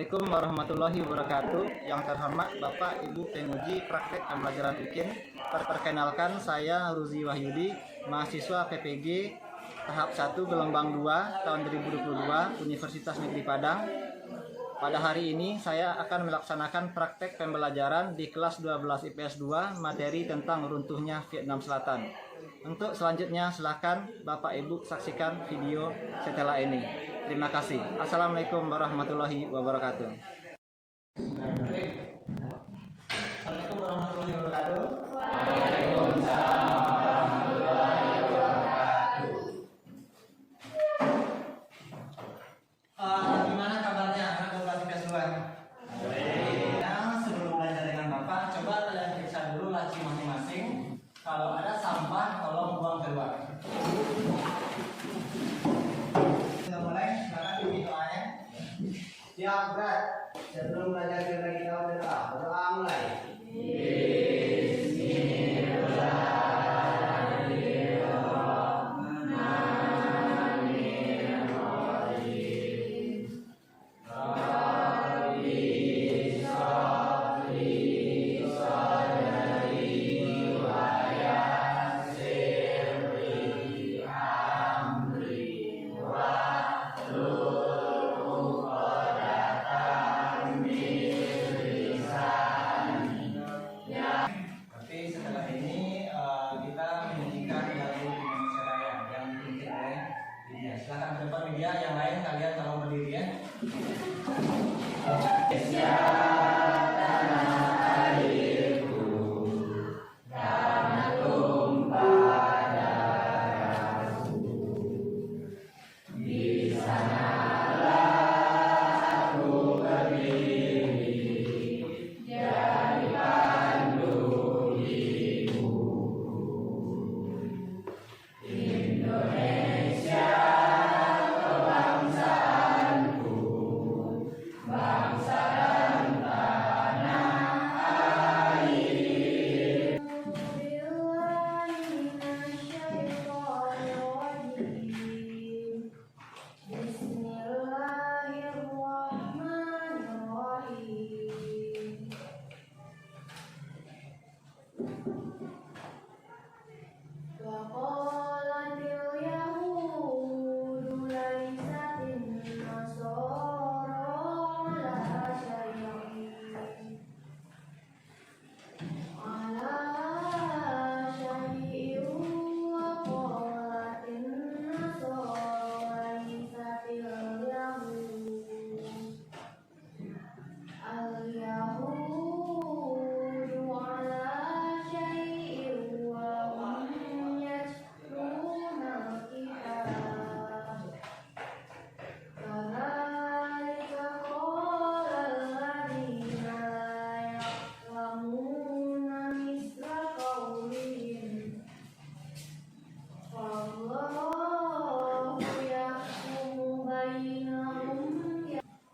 Assalamualaikum warahmatullahi wabarakatuh. Yang terhormat Bapak Ibu penguji praktek pembelajaran UKIN. Perkenalkan, saya Ruzi Wahyudi, mahasiswa PPG tahap 1 gelombang 2 tahun 2022 Universitas Negeri Padang. Pada hari ini saya akan melaksanakan praktek pembelajaran di kelas 12 IPS 2 materi tentang runtuhnya Vietnam Selatan. Untuk selanjutnya silakan Bapak Ibu saksikan video setelah ini. Terima kasih. Assalamualaikum warahmatullahi wabarakatuh. Assalamualaikum warahmatullahi wabarakatuh. Waalaikumsalam warahmatullahi wabarakatuh. Gimana kabarnya anak kelas IPS 2? Nah, sebelum belajar dengan Bapak, coba kalian periksa dulu laci masing-masing. Kalau ada sampah, tolong buang keluar. Siap, berat. Sebelum belajar kita berdoa mulai. Silakan ke depan media, yang lain kalian tolong berdiri ya.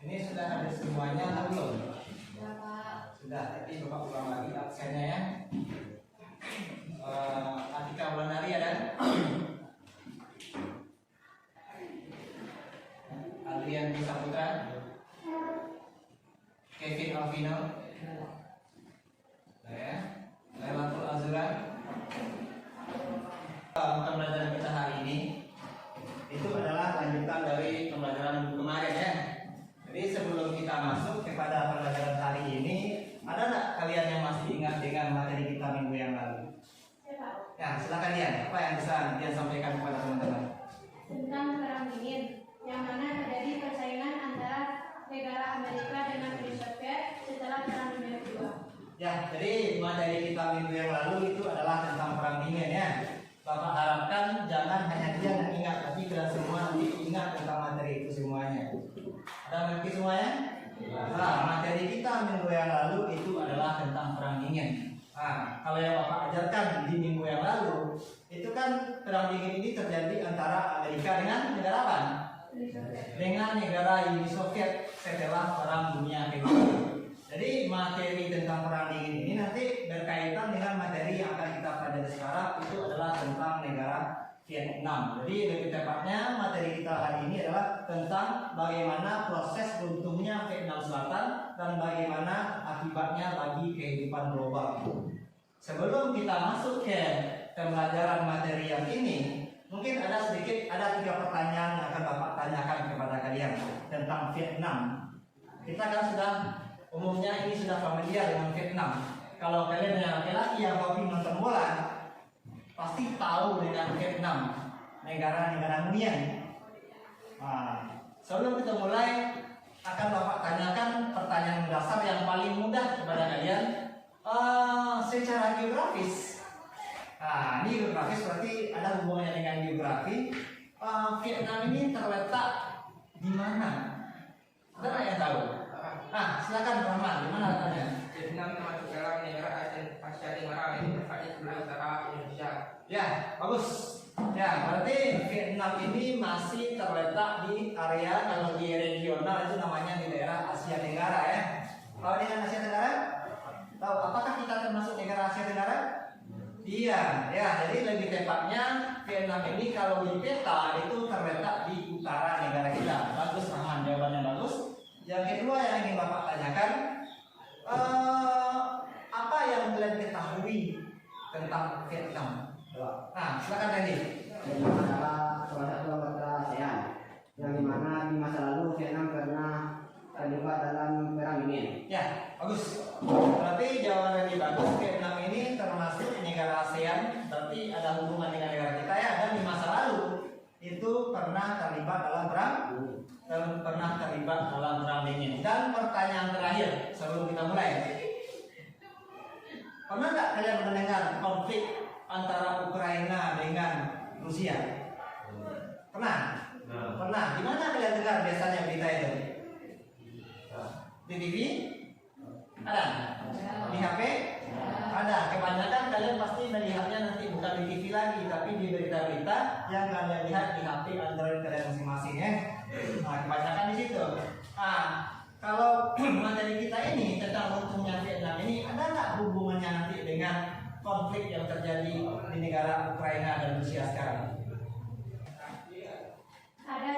Ini sudah ada semuanya atau belum? Sudah, Pak. Sudah, tapi Bapak ulang lagi absennya ya. Atika Wulandari ada? Adrian Saputra, Kevin Alvino, Lailatul Azura. Pembelajaran kita hari ini itu adalah lanjutan dari pembelajaran kemarin ya. Jadi sebelum kita masuk kepada pembelajaran hari ini, ada nggak kalian yang masih ingat dengan materi kita minggu yang lalu? Ya, silakan Dian. Apa yang bisa Dian sampaikan kepada teman-teman? Tentang perang dingin, yang mana terjadi persaingan antara negara Amerika dengan Uni Soviet setelah Perang Dunia Kedua. Ya, jadi materi kita minggu yang lalu itu adalah tentang perang dingin ya. Bapak harapkan jangan hanya Dian yang ingat, tapi kita semua nanti ingat tentang materi itu semuanya. Ada ngerti semuanya? Nah, materi kita minggu yang lalu itu adalah tentang perang dingin. Nah, kalau yang Bapak ajarkan di minggu yang lalu, itu kan perang dingin ini terjadi antara Amerika dengan negara apa? Dengan negara Uni Soviet setelah Perang Dunia Kedua. Jadi materi tentang perang dingin ini nanti berkaitan dengan materi yang akan kita pelajari sekarang, itu adalah tentang negara Vietnam. Jadi lebih tepatnya materi kita hari ini adalah adalah tentang bagaimana proses runtuhnya Vietnam Selatan dan bagaimana akibatnya bagi kehidupan global. Sebelum kita masuk ke pembelajaran materi yang ini, mungkin ada 3 pertanyaan yang akan Bapak tanyakan kepada kalian tentang Vietnam. Kita kan sudah umumnya ini sudah familiar dengan Vietnam. Kalau kalian yang laki-laki yang hobi nonton bola, pasti tahu dengan Vietnam, negara-negara dunia. Nah, sebelum kita mulai, akan Bapak tanyakan pertanyaan dasar yang paling mudah kepada kalian. Secara geografis, nah ini geografis berarti ada hubungannya dengan geografi. Vietnam ini terletak di mana? Ada yang tahu? Silakan Rahman, di mana letaknya? Vietnam termasuk dalam negara Asia Tenggara yang berada di sebelah utara Indonesia. Ya, bagus. Ya, berarti Vietnam ini masih terletak di area, kalau di regional itu namanya di daerah Asia Tenggara ya. Kalau dengan Asia Tenggara, tahu apakah kita termasuk negara Asia Tenggara? Iya, ya. Jadi lebih tepatnya Vietnam ini kalau di peta itu terletak di utara negara kita. Bagus, Rahman, jawabannya bagus. Yang kedua yang ingin Bapak tanyakan, apa yang kalian ketahui tentang Vietnam? Silakan Randy. Vietnam adalah salah satu anggota ASEAN yang dimana di masa lalu Vietnam pernah terlibat dalam perang dingin. Ya, bagus. Berarti jawaban Randy bagus. Vietnam ini termasuk negara ASEAN, berarti ada hubungan dengan negara kita ya. Dan di masa lalu itu pernah terlibat dalam perang dingin. Dan pertanyaan terakhir sebelum kita mulai, pernah nggak kalian mendengar konflik antara Ukraina dengan Rusia? Pernah? Pernah. Di mana kalian dengar biasanya berita itu? Di TV? Ada? Di HP? Ada. Kebanyakan kalian pasti melihatnya nanti bukan di TV lagi, tapi di berita-berita yang kalian lihat di HP Android kalian masing-masing ya. Kebanyakan di situ. Kalau materi kita ini tentang runtuhnya Vietnam ini, ada nggak hubungannya nanti dengan konflik yang terjadi di negara Ukraina dan Rusia sekarang? Ada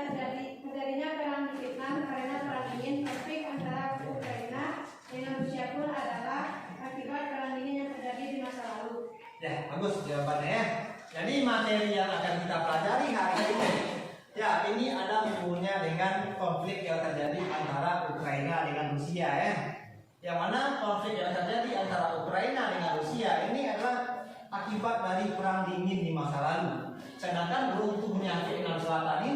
terjadinya perang di Vietnam karena perang dingin. Konflik antara Ukraina dengan Rusia pun adalah akibat perang dingin yang terjadi di masa lalu. Ya, bagus jawabannya ya. Jadi materi yang akan kita pelajari hari ini, ya ini ada hubungannya dengan konflik yang terjadi antara Ukraina dengan Rusia ya. Yang mana konflik yang terjadi antara Ukraina dengan Rusia ini adalah akibat dari perang dingin di masa lalu. Sedangkan runtuhnya Vietnam Selatan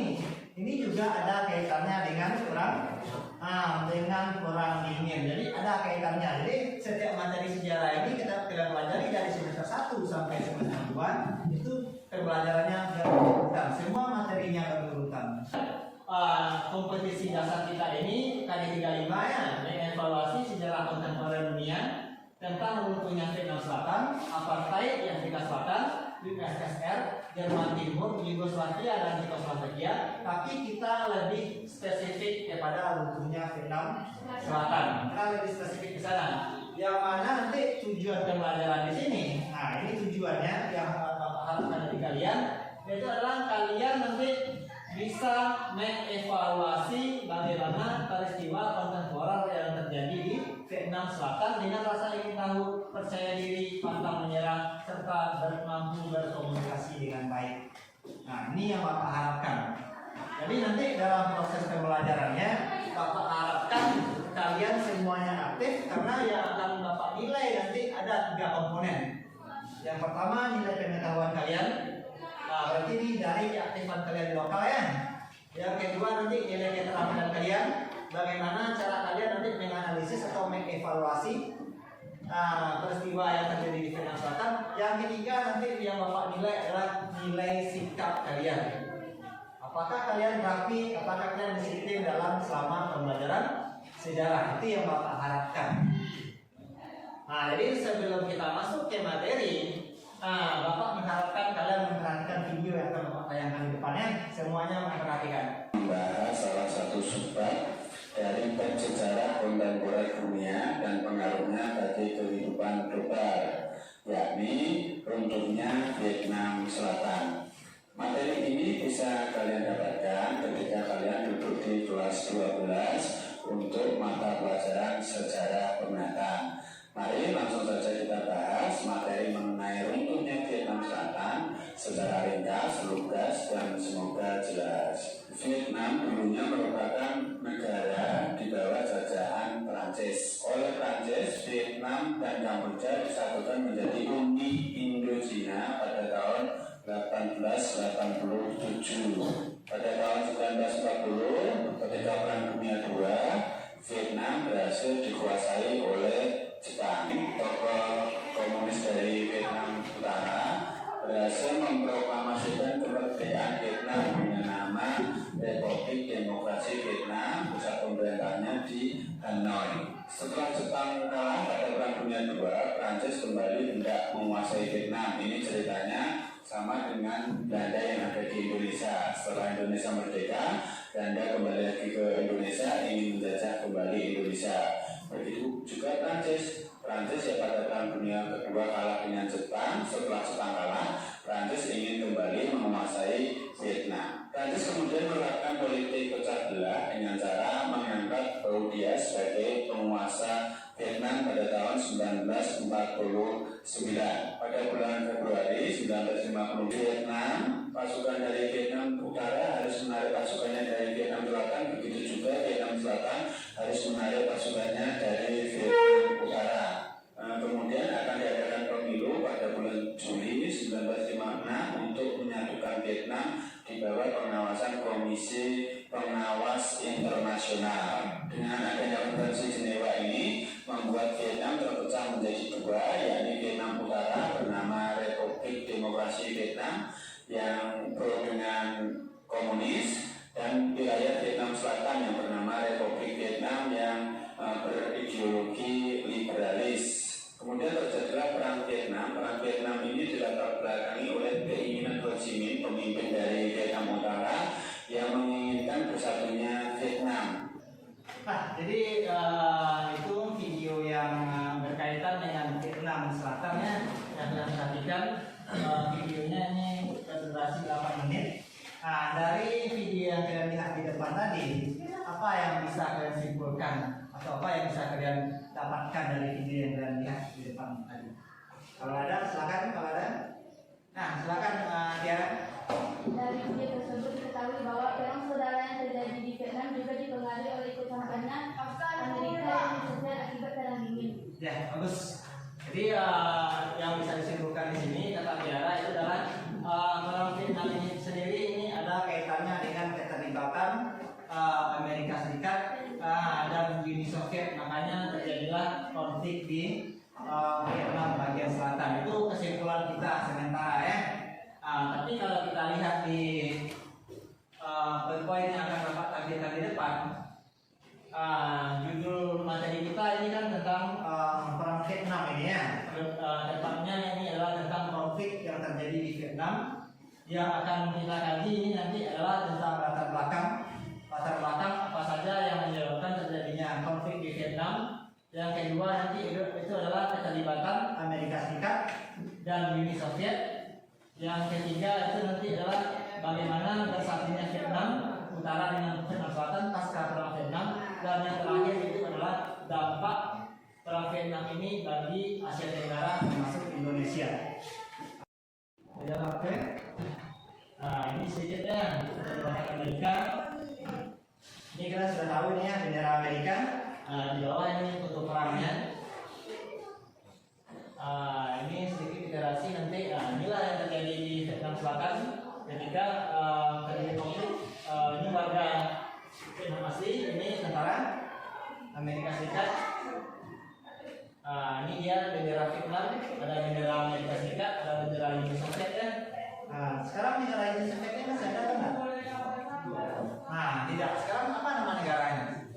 ini juga ada kaitannya dengan perang dingin. Jadi ada kaitannya. Jadi setiap materi sejarah ini kita pelajari dari semester 1 sampai semester 2 itu pembelajarannya berurutan. Semua materinya berurutan. Kompetisi dasar kita ini kali 35 ya, mengevaluasi sejarah kontemporer dunia tentang runtuhnya Vietnam Selatan, apartheid Afrika Selatan, USSR, Jerman Timur, Yugoslavia dan Czechoslovakia. Tapi kita lebih spesifik kepada runtuhnya Vietnam Selatan. Kita lebih spesifik ke sana. Yang mana nanti tujuan pembelajaran di sini. Nah, ini tujuannya yang Bapak harapkan dari kalian, yaitu adalah kalian nanti bisa mengevaluasi bagaimana peristiwa kontemporer yang terjadi di Vietnam Selatan dengan rasa ingin tahu, percaya diri, pantang menyerah, serta mampu berkomunikasi dengan baik. Nah, ini yang Bapak harapkan. Jadi nanti dalam proses pembelajarannya, Bapak harapkan kalian semuanya aktif, karena yang akan Bapak nilai nanti ada 3 komponen. Yang pertama, nilai pengetahuan kalian. Berarti ini dari keaktifan kalian di lokal ya. Yang kedua nanti nilai keterampilan kalian, bagaimana cara kalian nanti menganalisis atau mengevaluasi peristiwa yang terjadi di Vietnam Selatan. Yang ketiga nanti yang Bapak nilai adalah nilai sikap kalian. Apakah kalian rapi, apakah kalian disiplin dalam selama pembelajaran sejarah, itu yang Bapak harapkan. Jadi sebelum kita masuk ke materi, Bapak mengharapkan kalian memperhatikan video yang akan Bapak tayangkan di depannya. Semuanya memperhatikan. Membahas salah satu subbab dari bab sejarah kontemporer dunia dan pengaruhnya bagi kehidupan global, yakni runtuhnya Vietnam Selatan. Materi ini bisa kalian dapatkan ketika kalian Prancis. Oleh Prancis, Vietnam dan Kamboja disatukan menjadi Uni Indochina pada tahun 1887. Pada tahun 1940, ketika Perang Dunia II, Vietnam berhasil dikuasai oleh Jepang. Tokoh komunis dari Vietnam Utara berhasil memproklamasikan kemerdekaan Vietnam dengan nama Republik Demokrasi Vietnam, pusat pemerintahnya di Hanoi. Setelah Jepang kalah pada Perang Dunia II, Prancis kembali hendak menguasai Vietnam. Ini ceritanya sama dengan Belanda yang ada di Indonesia. Setelah Indonesia merdeka, Belanda kembali lagi ke Indonesia, ingin menjajah kembali Indonesia. Begitu juga Prancis. Prancis ya pada Perang Dunia Kedua kalah dengan Jepang. Setelah Jepang kalah, Prancis ingin kembali menguasai Vietnam. Prancis kemudian menerapkan politik pecah belah dengan cara mengangkat Bourdieu sebagai penguasa Vietnam pada tahun 1949. Pada bulan Februari 1950, Vietnam, pasukan dari Vietnam Utara harus menarik pasukannya dari Vietnam Selatan. Begitu juga Vietnam Selatan harus menarik pasukannya dari Vietnam Utara. Kemudian akan diadakan pemilu pada bulan Juli 1956 untuk menyatukan Vietnam di bawah pengawasan Komisi Pengawas Internasional. Dengan adanya konvensi Jenewa ini membuat Vietnam terpecah menjadi dua, yakni Vietnam Utara bernama Republik Demokrasi Vietnam yang pro dengan komunis, dan wilayah Vietnam Selatan yang bernama Republik Vietnam yang berideologi liberalis. Kemudian terjadilah Perang Vietnam. Perang Vietnam ini dilatar belakangi oleh keinginan Ho Chi Minh, pemimpin dari Vietnam Utara, yang menginginkan bersatunya Vietnam. Nah, jadi itu video yang berkaitan dengan Vietnam Selatan ya, yang kita perhatikan. Videonya ini berdurasi 8 menit. Nah, dari video yang kalian lihat di depan tadi, apa yang bisa kalian simpulkan atau apa yang bisa kalian dapatkan dari video yang kalian lihat di depan tadi? Kalau ada, silakan. Kalau ada, nah silakan Tiara. Dari video tersebut diketahui bahwa perang saudara yang terjadi di Vietnam juga dipengaruhi oleh ikut campurnya Amerika yang disebut akibat perang dingin. Ya, bagus. Jadi yang bisa disimpulkan di sini kata Tiara itu adalah perang Vietnam ini sendiri ini ada kaitannya dengan keterlibatan Amerika Serikat dan Uni Soviet, makanya terjadilah konflik di Vietnam bagian selatan. Itu kesimpulan kita sementara ya. Tapi kalau kita lihat di poin yang akan dapat tampilkan di depan, judul materi kita ini kan tentang perang Vietnam ini ya. Tepatnya ini adalah tentang konflik yang terjadi di Vietnam. Yang akan kita kaji ini nanti adalah tentang latar belakang apa saja yang menyebabkan terjadinya konflik di Vietnam. Yang kedua nanti itu adalah keterlibatan Amerika Serikat dan Uni Soviet. Yang ketiga itu nanti adalah bagaimana bersatunya Vietnam Utara dengan Vietnam Selatan pasca perang Vietnam. Dan yang terakhir itu adalah dampak perang Vietnam ini bagi Asia Tenggara termasuk Indonesia. Nah, ini sedikitnya tentang Amerika. Ini kita sudah tahu nih ya, bendera Amerika. Di bawah ini foto perangnya. Ini sedikit literasi nanti. Inilah yang terjadi di Vietnam Selatan ketika terjadi konflik. Ini warga Vietnam asli, ini tentara Amerika Serikat. Ini dia bendera Vietnam, ada bendera Amerika Serikat, ada bendera Uni Soviet ya. Sekarang bendera Uni Sovietnya masih ada kan? Nah, tidak. Sekarang apa nama negaranya?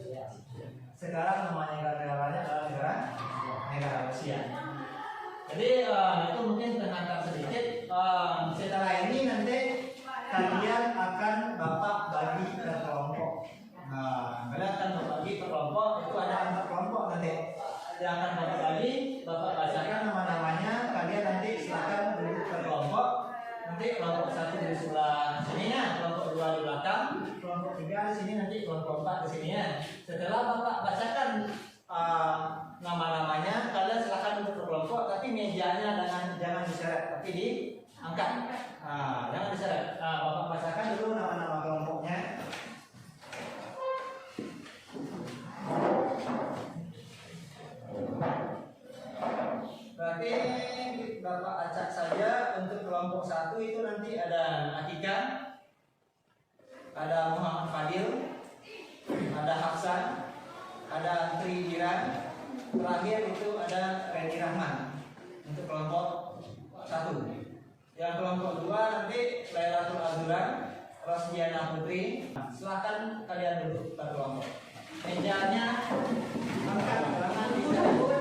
Sekarang nama negaranya adalah negara Rusia. Jadi itu mungkin pengantar sedikit. Setelah ini nanti kalian akan Bapak bagi ke kelompok. Kalian akan berbagi ke kelompok. Itu ada 4 kelompok nanti. Yang akan Bapak bagi, Bapak bacakan nama-namanya. Kalian nanti silakan duduk ke kelompok. Nanti kelompok 1 di sebelah sini ya, kelompok 2 di belakang, kelompok 3 di sini, nanti kelompok 4 di sini ya. Setelah Bapak bacakan nama-namanya, kalian silakan duduk ke kelompok, tapi mejanya jangan diseret, tapi diangkat. Jangan diseret. Bapak bacakan dulu nama-nama kelompoknya. itu nanti ada Atika, ada Muhammad Fadil, ada Hafsan, ada Tri Jiran, terakhir itu ada Reni Rahman untuk kelompok 1. Yang kelompok 2 nanti Lailatul Azuran, Rosdiana Putri. Silahkan kalian duduk per kelompok. Mejanya angkat, tangan dicabut.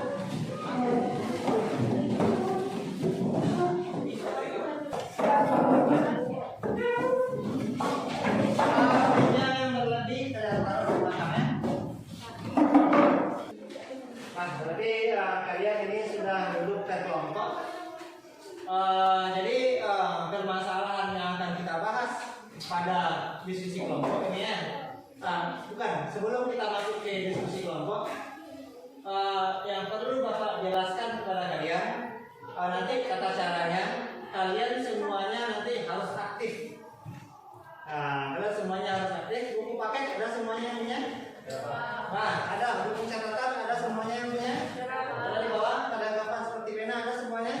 Meja yang berlebih kalian taruh di belakangnya. Nah, berarti kalian ini sudah duduk per kelompok. Jadi permasalahan yang akan kita bahas pada diskusi kelompok ini ya. Bukan, sebelum kita masuk ke diskusi kelompok, yang perlu Bapak jelaskan kepada kalian, nanti tata caranya, kalian semuanya nanti harus aktif. Kalau semuanya harus aktif, buku paket ada semuanya yang punya? Nah, ada buku catatan ada semuanya yang punya? Ada di bawah, ada gambar seperti pena ada semuanya?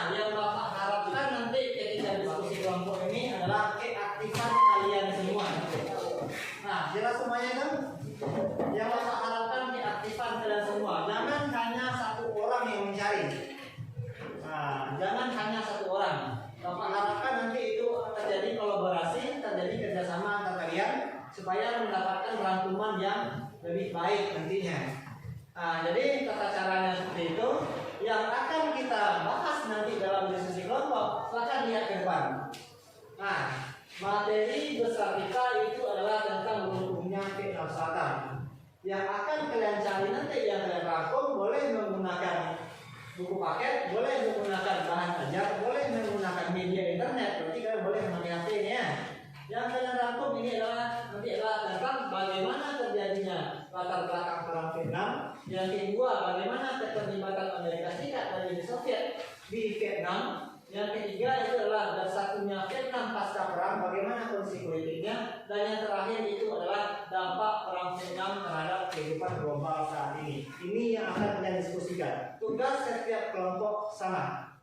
Yang Bapak harapkan nanti ketika diskusi kelompok ini adalah keaktifan kalian semua. Nah, jelas semuanya kan? Yang Bapak harapkan keaktifan kalian semua. Jangan hanya satu orang yang mencari. Jangan hanya satu orang. Bapak harapkan nanti itu terjadi kolaborasi, terjadi kerjasama antara kalian supaya mendapatkan rangkuman yang lebih baik nantinya. Jadi tata caranya seperti itu. Yang akan kita bahas nanti dalam diskusi kelompok, silakan lihat ke depan. Materi besar kita itu adalah tentang hukumnya Vietnam Selatan. Yang akan kalian cari nanti, yang kalian rangkum, boleh menggunakan buku paket, boleh menggunakan bahan ajar, boleh menggunakan media internet. Berarti kalian boleh memakai HP ini ya. Yang kalian rangkum ini adalah nanti adalah tentang bagaimana terjadinya latar belakang perang Vietnam. Yang kedua, bagaimana keterlibatan Amerika Serikat dan Uni Soviet di Vietnam. Yang ketiga itu adalah bersatunya Vietnam pasca perang, bagaimana kondisi politiknya. Dan yang terakhir itu adalah dampak perang Vietnam terhadap kehidupan global saat ini. Ini yang akan kita diskusikan. Tugas setiap kelompok sama.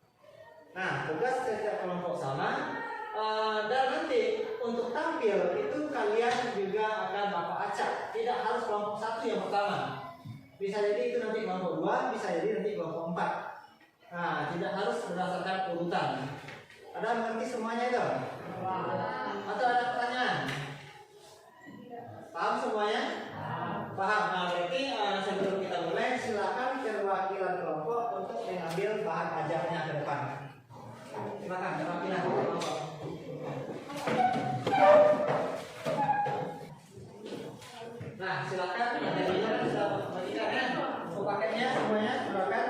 Tugas setiap kelompok sama. Dan nanti untuk tampil itu kalian juga akan Bapak acak. Tidak harus kelompok 1 yang pertama. Bisa jadi itu nanti kelompok 2, bisa jadi nanti kelompok 4. Tidak harus berdasarkan urutan. Ada mengerti semuanya itu? Atau ada pertanyaan? Paham semuanya? Paham. Berarti sebelum kita mulai, silakan perwakilan kelompok untuk mengambil bahan ajarnya ke depan. Silakan perwakilan kelompok. Silakan. Materinya kan sudah bagikan ya. Buku paketnya semuanya silakan.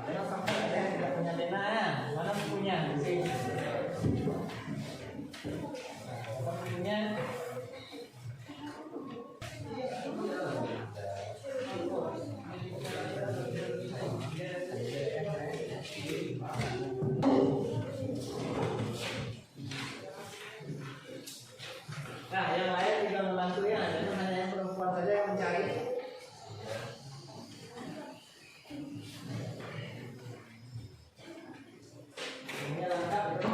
Jangan sampai ada yang tidak punya pena ya. Mana bukunya? Bukunya. Yang lain juga membantu ya. Jangan hanya yang perempuan saja yang mencari. Ini lengkap itu.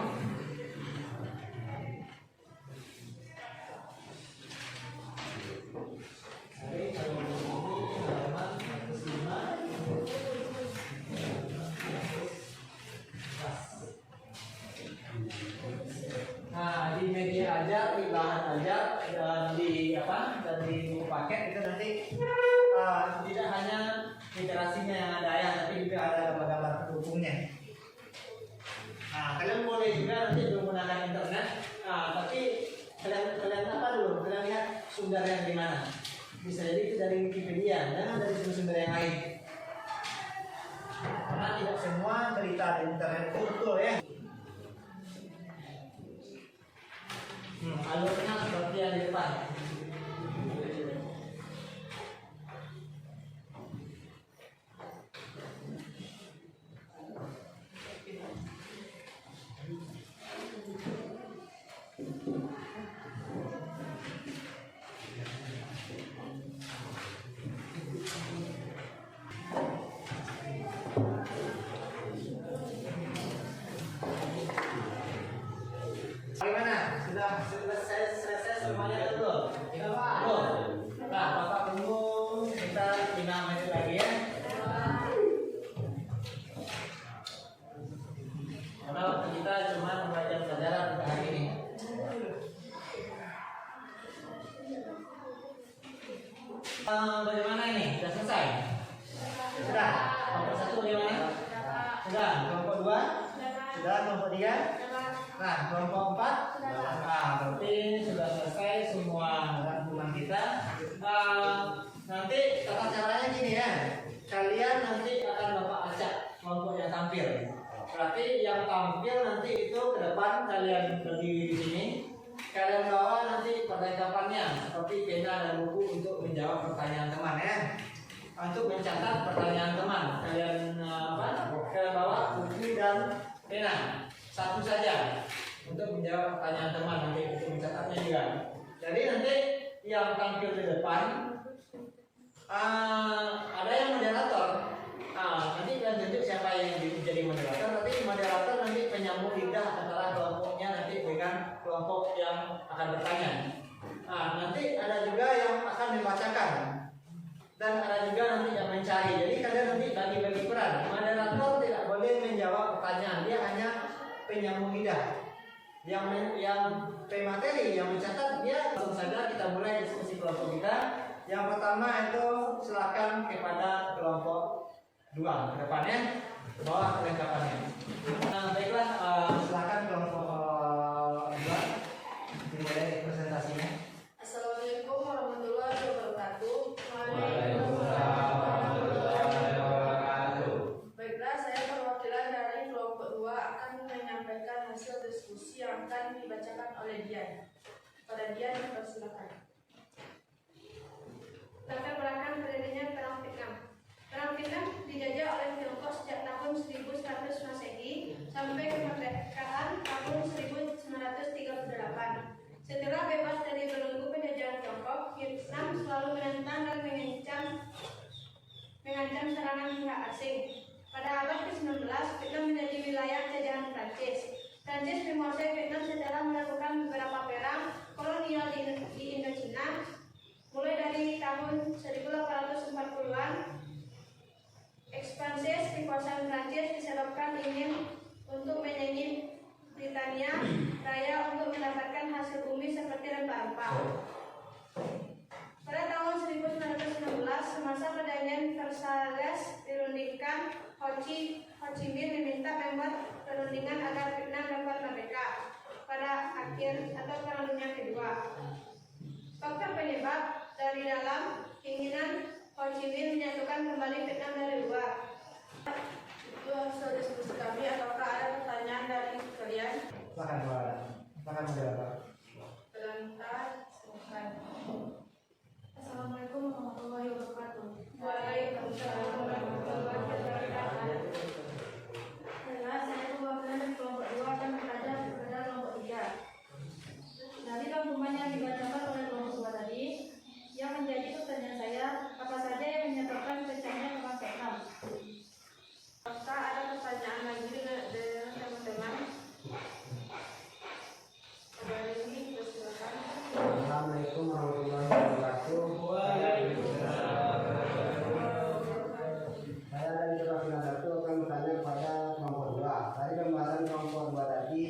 Di media ajar, di bahan ajar, dan di buku paket itu nanti tidak hanya literasinya yang ada ya, tapi juga ada gambar-gambar pendukungnya. Kalian boleh juga nanti menggunakan internet, tapi kalian apa dulu? Kalian lihat sumbernya dari mana? Bisa jadi itu dari Wikipedia, jangan dari sumber-sumber yang lain. Karena tidak semua berita di internet itu betul ya. Alurnya seperti yang di depan. Karena waktu kita cuma membaca pelajaran untuk hari ini. Bagaimana ini? Sudah selesai? Sudah. Kelompok 1 bagaimana? Sudah. Kelompok 2? Sudah. Kelompok 3? Nah, kelompok 4? Nah, berarti sudah selesai semua rangkuman kita. Nanti tata caranya gini ya. Kalian nanti akan Bapak ajak kelompok yang tampil. Berarti yang tampil nanti itu ke depan kalian berdiri di sini. Kalian bawa nanti perlengkapannya seperti pena dan buku untuk menjawab pertanyaan teman ya. Untuk mencatat pertanyaan teman, kalian kalian bawa buku dan pena satu saja untuk menjawab pertanyaan teman nanti untuk mencatatnya juga. Jadi nanti yang tampil di depan ada yang moderator. Nanti kalian tunjuk siapa yang jadi moderator. Nanti moderator nanti penyambung lidah antara kelompoknya nanti dengan kelompok yang akan bertanya. Nanti ada juga yang akan membacakan dan ada juga nanti yang mencari. Jadi kalian nanti bagi-bagi peran. Moderator tidak boleh menjawab pertanyaan, dia hanya penyambung lidah. Yang pemateri yang mencatat dia langsung saja kita mulai diskusi kelompok kita. Yang pertama itu silakan kepada kelompok 2 ke depannya bawa perlengkapannya. Baiklah, silakan kelompok 2 dimulai presentasinya. Assalamualaikum warahmatullahi wabarakatuh. Baiklah, saya perwakilan dari kelompok 2 akan menyampaikan hasil diskusi yang akan dibacakan oleh Dian. Pada Dian, dipersilakan. Latar belakang berdirinya Perang Vietnam. Perang Vietnam dijajah oleh Tiongkok sejak tahun 1100 Masehi sampai kemerdekaan tahun 1938. Setelah bebas dari belenggu penjajahan Tiongkok, Vietnam selalu menentang dan mengancam serangan pihak asing. Pada abad ke-19, Vietnam menjadi wilayah jajahan Prancis. Prancis menguasai Vietnam setelah melakukan beberapa perang kolonial di Indochina. Mulai dari tahun 1840-an, ekspansi kekuasaan Prancis disebabkan ingin untuk menyaingi Britania Raya untuk mendapatkan hasil bumi seperti rempah-rempah. Pada tahun 1916, semasa perjanjian Versailles dirundingkan, Ho Chi Minh meminta membuat perundingan agar Vietnam dapat merdeka pada akhir atau Perang Dunia Kedua. Faktor penyebab dari dalam keinginan Ho Chi Minh menyatukan kembali Vietnam dari luar. Itu hasil diskusi kami. Apakah ada pertanyaan dari kalian? Silakan moderator. Assalamualaikum warahmatullahi wabarakatuh. Waalaikumsalam warahmatullahi wabarakatuh. Saya perwakilan dari kelompok 2 akan berada kepada kelompok 3. Dari rangkuman yang dibacakan oleh kelompok 2 tadi, yang menjadi pertanyaan saya, apa saja yang menyebabkan pecahnya Perang Vietnam? Apakah ada pertanyaan lagi dengan teman-teman? Ada ini, silakan. Assalamualaikum warahmatullahi wabarakatuh. Saya dari perwakilan 1 akan bertanya kepada kelompok 2. Dari pembahasan kelompok 2 tadi,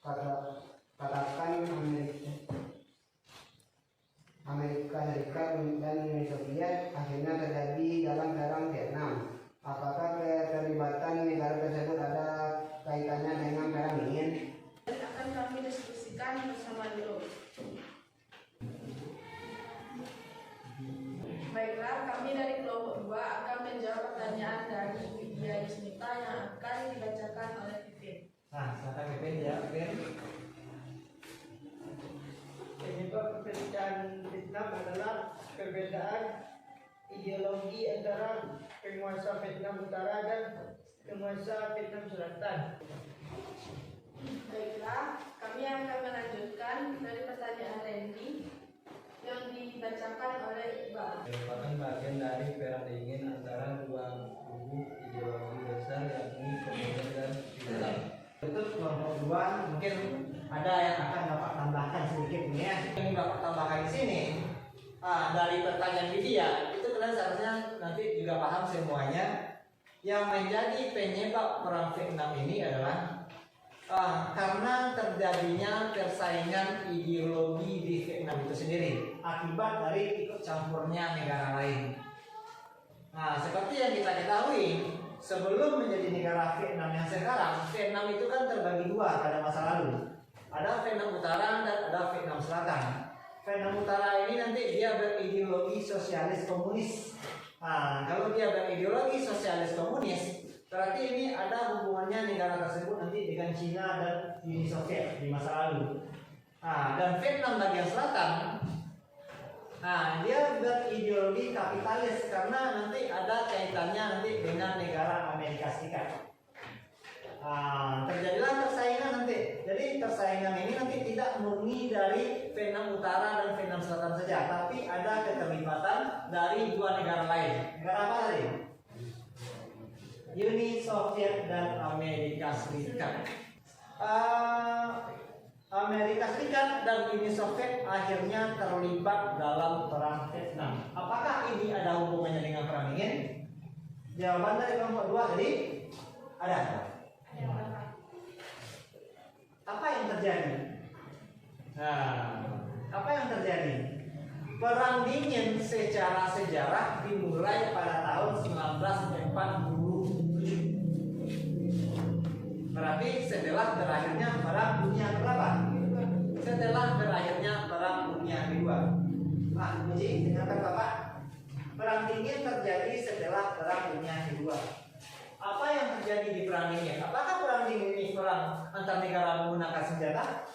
katakan Amerika Serikat dan Uni Soviet akhirnya terjadi dalam perang Vietnam. Apakah keterlibatan negara tersebut ada kaitannya dengan perang dingin? Akan kami diskusikan bersama dulu. Baiklah, kami dari kelompok 2 akan menjawab pertanyaan dari Widya Yusmita yang akan dibacakan oleh Pipin. Nah, silakan Pipin ya, Pipin. Penyebab kemerdekaan Vietnam adalah perbedaan ideologi antara penguasa Vietnam Utara dan penguasa Vietnam Selatan. Baiklah, kami akan melanjutkan dari pertanyaan Randy yang dibacakan oleh Iqbal. Merupakan bagian dari perang dingin antara dua kubu ideologi besar yakni komunis dan Islam. Untuk kelompok 2 mungkin ada yang akan Bapak tambahkan sedikit nih ya. Yang Bapak tambahkan di sini dari pertanyaan Widya itu kalian seharusnya nanti juga paham semuanya Yang menjadi penyebab perang Vietnam ini adalah karena terjadinya persaingan ideologi di Vietnam itu sendiri akibat dari ikut campurnya negara lain. Nah, seperti yang kita ketahui, sebelum menjadi negara Vietnam yang sekarang, Vietnam itu kan terbagi dua pada masa lalu. Ada Vietnam Utara dan ada Vietnam Selatan. Vietnam Utara ini nanti dia berideologi sosialis komunis. Nah, kalau dia berideologi sosialis komunis, berarti ini ada hubungannya negara tersebut nanti dengan Cina dan Uni Soviet di masa lalu. Nah, dan Vietnam bagian selatan, nah dia berideologi kapitalis karena nanti ada kaitannya nanti dengan negara Amerika Serikat. Nah, terjadilah persaingan nanti. Jadi persaingan ini nanti tidak murni dari Vietnam Utara dan Vietnam Selatan saja, tapi ada keterlibatan dari dua negara lain. Negara apa tadi? Uni Soviet dan Amerika Serikat. Amerika Serikat dan Uni Soviet akhirnya terlibat dalam perang Vietnam. Apakah ini ada hubungannya dengan perang dingin? Jawaban dari kelompok dua tadi ada. Apa yang terjadi? Nah, apa yang terjadi? Perang dingin secara sejarah dimulai pada tahun 1947. Berarti setelah berakhirnya perang dunia berapa? Setelah berakhirnya perang dunia kedua. Pak Muji, dengarkan Bapak. Perang dingin terjadi setelah perang dunia kedua. Apa yang terjadi di perang dingin? Apakah perang dingin ini perang antar negara menggunakan senjata?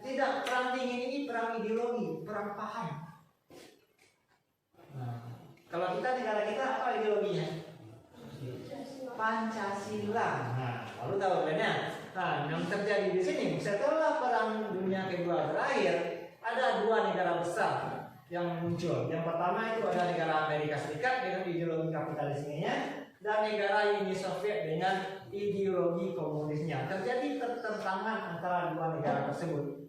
Tidak, perang dingin ini perang ideologi, perang paham. Nah, kalau negara kita apa ideologinya? Pancasila. Nah, lalu tahu kan ya? Nah, yang terjadi di sini setelah perang dunia kedua berakhir, ada dua negara besar yang muncul. Yang pertama itu ada negara Amerika Serikat dengan ideologi kapitalismenya, dan negara Uni Soviet dengan ideologi komunisnya. Terjadi pertentangan antara dua negara tersebut.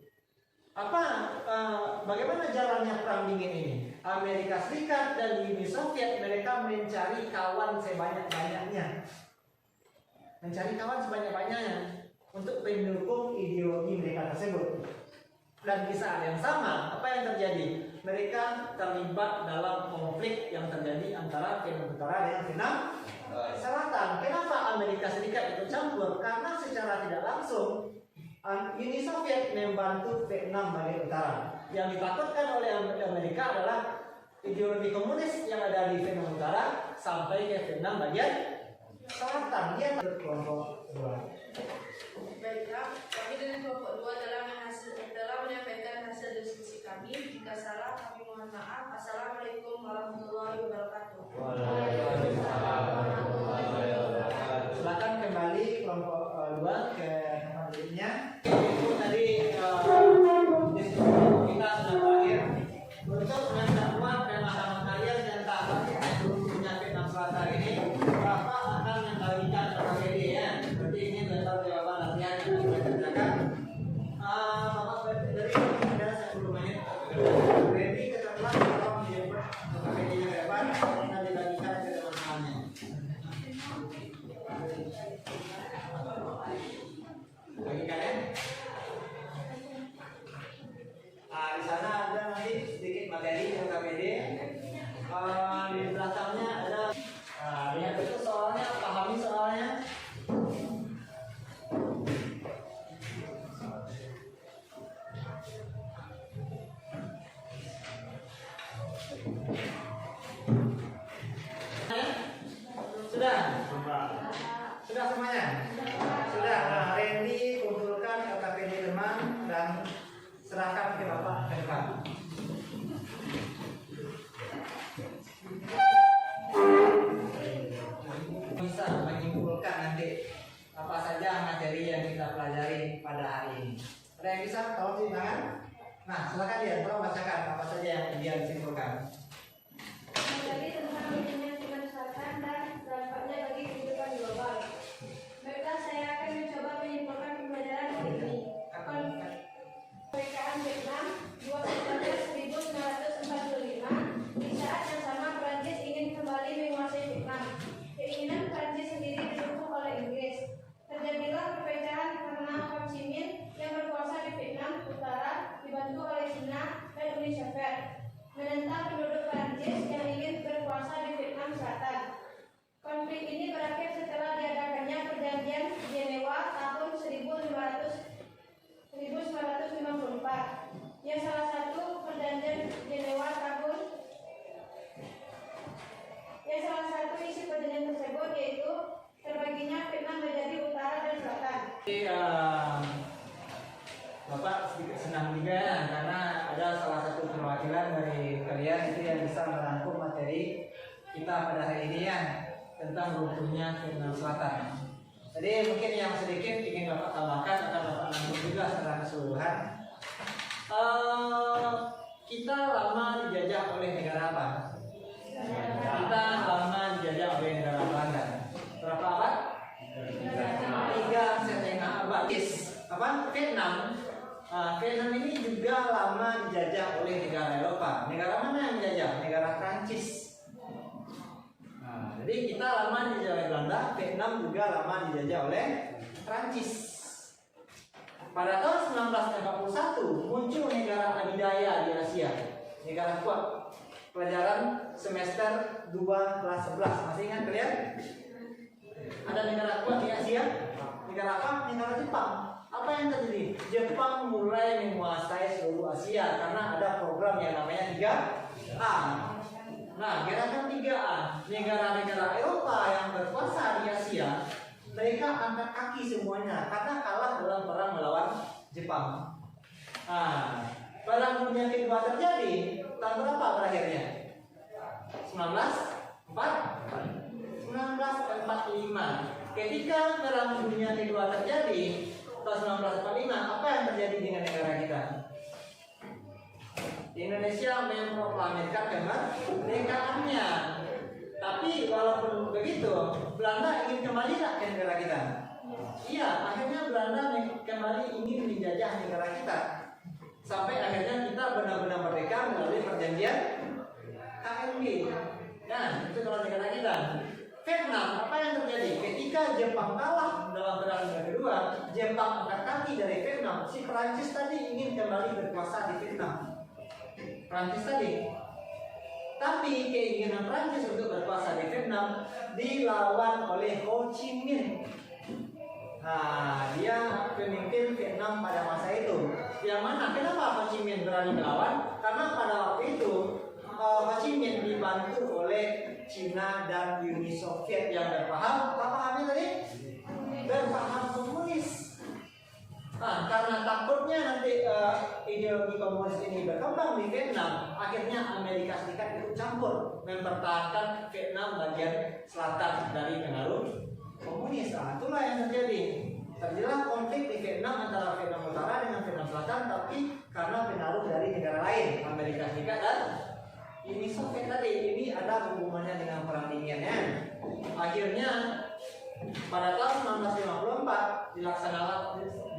Bagaimana jalannya perang dingin ini? Amerika Serikat dan Uni Soviet mereka mencari kawan sebanyak-banyaknya, untuk mendukung ideologi mereka tersebut. Dan di saat yang sama, apa yang terjadi? Mereka terlibat dalam konflik yang terjadi antara Vietnam Utara dengan Vietnam Selatan. Kenapa Amerika Serikat ikut campur? Karena secara tidak langsung Uni Soviet membantu Vietnam bagian utara. Yang ditakutkan oleh Amerika adalah ideologi komunis yang ada di Vietnam Utara sampai ke Vietnam bagian selatan. Dia kelompok dua. Baiklah, kami dari kelompok 2 telah menyampaikan hasil diskusi kami. Jika salah, kami mohon maaf. Assalamualaikum warahmatullahi wabarakatuh. Silakan kembali kelompok 2 ke tempat duduknya. Itu tadi diskusi kita sudah berakhir. Untuk mendakwa pemahaman kalian tentang punya Vietnam Selatan ini, Bapak akan memberikan kepada dia ya. Berarti ini benar jawaban latihan yang kita kerjakan. Bapak dari ada 10 menit. Ready ketemuan kalau menjawab KPD-nya ke depan, kita dibagikan ke teman-temannya. Bagikan ya. Di sana ada nanti sedikit materi untuk KPD. Di belakangnya ada. Lihat itu soalnya, pahami soalnya. Sudah semuanya? Sudah. Nah, Randy kumpulkan ke KPD teman dan serahkan ke Bapak ke depan. Bisa menyimpulkan nanti apa saja materi yang kita pelajari pada hari ini. Ada yang bisa tolong cuci tangan? Nah, silakan dia, tolong bacakan apa saja yang dia disimpulkan. Menjadi tentang minimnya Vietnam Selatan dan dampaknya bagi kehidupan global. Baiklah, saya akan mencoba menyimpulkan pembelajaran hari ini. Kemerdekaan Vietnam 2 September 1945. Di saat yang sama Prancis ingin kembali menguasai Vietnam. Keinginan Prancis Bapak sedikit senang juga ya, karena ada salah satu perwakilan dari kalian itu yang bisa merangkum materi kita pada hari ini ya, tentang runtuhnya Vietnam Selatan. Jadi mungkin yang sedikit ingin Bapak tambahkan akan Bapak rangkum juga secara keseluruhan. Kita lama dijajah oleh negara apa? Kita lama dijajah oleh negara Belanda. Berapa abad? 3,5 abad. Apa? Vietnam. Vietnam ini juga lama dijajah oleh negara Eropa. Negara mana yang dijajah? Negara Prancis. Jadi kita lama dijajah oleh Belanda, Vietnam juga lama dijajah oleh Prancis. Pada tahun 1941 muncul negara adidaya di Asia, negara kuat. Pelajaran semester 2 kelas 11, masih ingat kalian? Ada negara kuat di Asia? Negara apa? Negara Jepang. Apa yang terjadi? Jepang mulai menguasai seluruh Asia karena ada program yang namanya 3A. Nah, gerakan 3A, negara-negara Eropa yang berkuasa di Asia, mereka angkat kaki semuanya karena kalah dalam perang melawan Jepang. Nah, perang dunia kedua terjadi tahun berapa berakhirnya? 1945. Ketika perang dunia kedua terjadi tahun 1945, apa yang terjadi dengan negara kita? Indonesia memproklamirkan kemerdekaannya. Tapi walaupun begitu, Belanda ingin kembali ke negara kita. Iya, akhirnya Belanda kembali ingin menjajah negara kita. Sampai akhirnya kita benar-benar merdeka melalui perjanjian KMB. Nah, itu kalau negara kita. Vietnam, apa yang terjadi? Ketika Jepang kalah dalam perang dunia kedua, Jepang angkat kaki dari Vietnam. Si Prancis tadi ingin kembali berkuasa di Vietnam. Prancis tadi. Tapi keinginan Prancis untuk berkuasa di Vietnam dilawan oleh Ho Chi Minh. Nah, dia pemimpin Vietnam pada masa itu. Yang mana? Kenapa Ho Chi Minh berani melawan? Karena pada waktu itu Ho Chi Minh dibantu oleh Cina dan Uni Soviet yang berpaham apa pahamnya tadi? Berpaham komunis. Nah, karena takutnya nanti ideologi komunis ini berkembang di Vietnam, akhirnya Amerika Serikat ikut campur mempertahankan Vietnam bagian selatan dari pengaruh komunis. Nah, itulah yang terjadi. Terjadilah konflik di Vietnam antara Vietnam Utara dengan Vietnam Selatan, tapi karena pengaruh dari negara lain, Amerika Serikat dan Uni Soviet tadi. Ini ada hubungannya dengan perang dinginnya. Akhirnya pada tahun 1954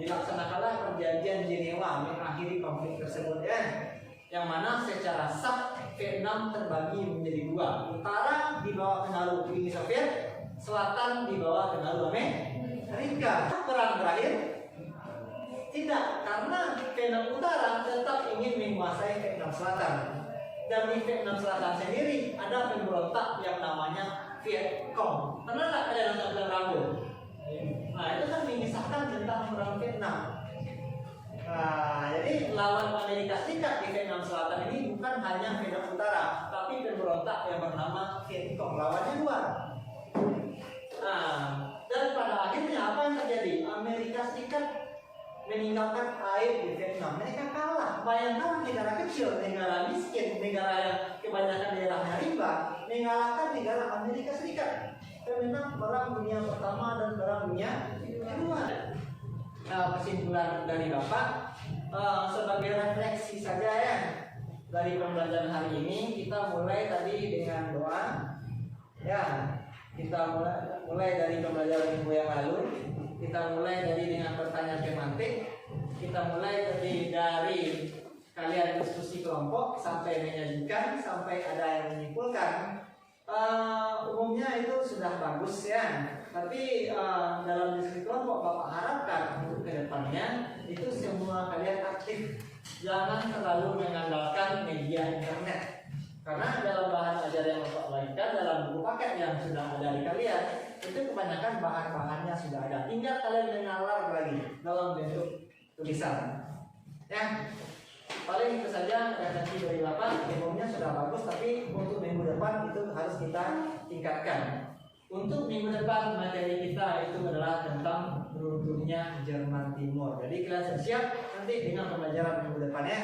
dilaksanakanlah perjanjian Jenewa mengakhiri konflik tersebut ya. Yang mana secara sah Vietnam terbagi menjadi dua. Utara di bawah pengaruh Uni Soviet, selatan di bawah pengaruh Amerika. Perang berakhir? Tidak, karena Vietnam Utara tetap ingin menguasai Vietnam Selatan. Dan di Vietnam Selatan sendiri ada pemberontak yang namanya Viet Cong. Pernah nggak kalian nonton film Rambo? Nah, itu kan mengisahkan tentang perang Vietnam. Nah, jadi lawan Amerika Serikat di Vietnam Selatan ini bukan hanya Vietnam Utara, tapi pemberontak yang bernama Viet Cong. Lawannya dua. Nah, dan pada akhirnya apa yang terjadi? Amerika Serikat meninggalkan air di Vietnam. Mereka kalah. Bayangkan negara kecil, negara miskin, negara yang kebanyakan daerahnya rimba, mengalahkan negara Amerika Serikat. Pemenang perang dunia pertama dan perang dunia kedua. Nah, kesimpulan dari Bapak sebagai refleksi saja ya dari pembelajaran hari ini, kita mulai tadi dengan doa. Ya, kita mulai dari pembelajaran minggu yang lalu. Kita mulai dari dengan pertanyaan tematik. Kita mulai dari kalian diskusi kelompok sampai menyajikan, sampai ada yang menyimpulkan. Umumnya itu sudah bagus ya. Tapi dalam diskusi kelompok Bapak harapkan untuk kedepannya itu semua kalian aktif. Jangan terlalu mengandalkan media internet. Karena dalam bahan ajar yang Bapak bagikan, dalam buku paket yang sudah ada di kalian, itu kebanyakan bahan-bahannya sudah ada. Tinggal kalian mengalar lagi dalam bentuk tulisan. Ya, paling itu saja referensi dari Bapak. Umumnya sudah bagus, tapi untuk minggu depan itu harus kita tingkatkan. Untuk minggu depan materi kita itu adalah tentang runtuhnya Jerman Timur. Jadi kalian siap nanti dengan pembelajaran minggu depan ya.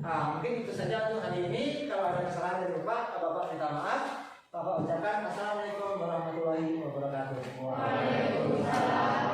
Mungkin itu saja untuk hari ini. Kalau ada kesalahan dari Bapak, Bapak minta maaf. Bapak ucapkan assalamualaikum warahmatullahi wabarakatuh. Waalaikumsalam.